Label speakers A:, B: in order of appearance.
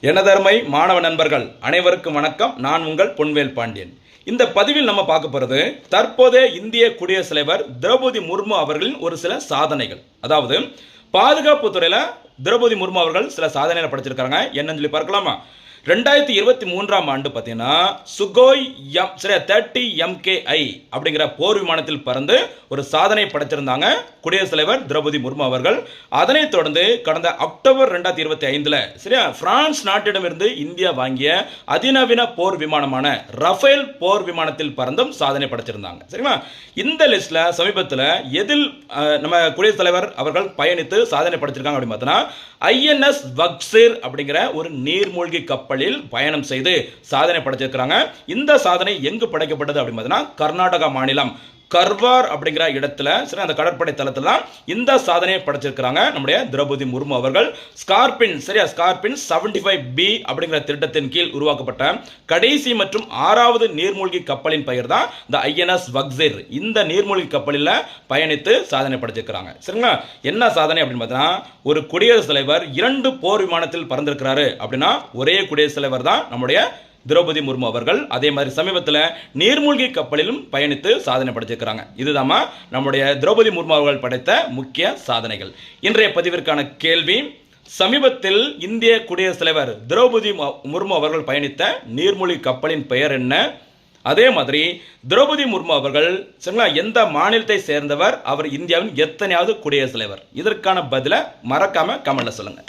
A: எனதருமை மாணவ நண்பர்கள் அனைவருக்கும் வணக்கம். நான் உங்கள் பொன்வேல் பாண்டியன். இந்த பதிவில் நம்ம பார்க்க போறது தற்போதைய இந்திய குடியரசுத் தலைவர் திரௌபதி முர்மு அவர்களின் ஒரு சில சாதனைகள். அதாவது பாதுகாப்பு துறையில திரௌபதி முர்மு அவர்கள் சில சாதனைகளை படைச்சிருக்காங்க. என்னன்னு சொல்லி பார்க்கலாமா? 2023ஆம் ஆண்டு பார்த்தீங்கன்னா சுகோய் 30 MKI அப்படிங்கிற போர் விமானத்தில் பறந்து ஒரு சாதனை படைச்சிருந்தாங்க குடியரசுத் தலைவர் திரௌபதி முர்மு அவர்கள். அதனைத் தொடர்ந்து கடந்த அக்டோபர் 2025 சரியா பிரான்ஸ் நாட்டிடமிருந்து இந்தியா வாங்கிய அதிநவீன போர் விமானமான ரஃபேல் போர் விமானத்தில் பறந்தும் சாதனை படைச்சிருந்தாங்க. சரிங்களா? இந்த லிஸ்ட்ல சமீபத்தில் எதில் நம்ம குடியரசுத் தலைவர் அவர்கள் பயணித்து சாதனை படைச்சிருக்காங்க அப்படின்னு பார்த்தோன்னா INS வக்சேர் அப்படிங்கிற ஒரு நீர்மூழ்கி கப்பலில் பயணம் செய்து சாதனை படைச்சிருக்கிறாங்க. இந்த சாதனை எங்கு படைக்கப்பட்டது அப்படின்னு பார்த்தீங்கன்னா கர்நாடகா மாநிலம் கர்வார் அப்படிங்கிற இடத்துல சரி அந்த கடற்படை தளத்துல இந்த சாதனையை படைச்சிருக்கிறாங்க நம்முடைய திரௌபதி முர்மு அவர்கள். ஸ்கார்பின் 75B அப்படிங்கிற திட்டத்தின் கீழ் உருவாக்கப்பட்ட கடைசி மற்றும் 6வது நீர்மூழ்கி கப்பலின் பெயர் தான் இந்த INS வக்சேர். இந்த நீர்மூழ்கி கப்பலில் பயணித்து சாதனை படைச்சிருக்கிறாங்க. சரிங்களா? என்ன சாதனை அப்படின்னு பார்த்தீங்கன்னா ஒரு குடியரசுத் தலைவர் 2 போர் விமானத்தில் பறந்திருக்கிறாரு அப்படின்னா ஒரே குடியரசுத் தலைவர் தான் நம்முடைய திரௌபதி முர்மு அவர்கள். அதே மாதிரி சமீபத்தில் நீர்மூழ்கி கப்பலிலும் பயணித்து சாதனை படைச்சிருக்கிறாங்க. இதுதான் நம்முடைய திரௌபதி முர்மு அவர்கள் படைத்த முக்கிய சாதனைகள். இன்றைய பதிவிற்கான கேள்வி: சமீபத்தில் இந்திய குடியரசுத் தலைவர் திரௌபதி முர்மு அவர்கள் பயணித்த நீர்மூழ்கி கப்பலின் பெயர் என்ன? அதே மாதிரி திரௌபதி முர்மு அவர்கள் எந்த மாநிலத்தை சேர்ந்தவர்? அவர் இந்தியாவின் எத்தனையாவது குடியரசுத் தலைவர்? இதற்கான பதிலை மறக்காம கமெண்ட்ல சொல்லுங்க.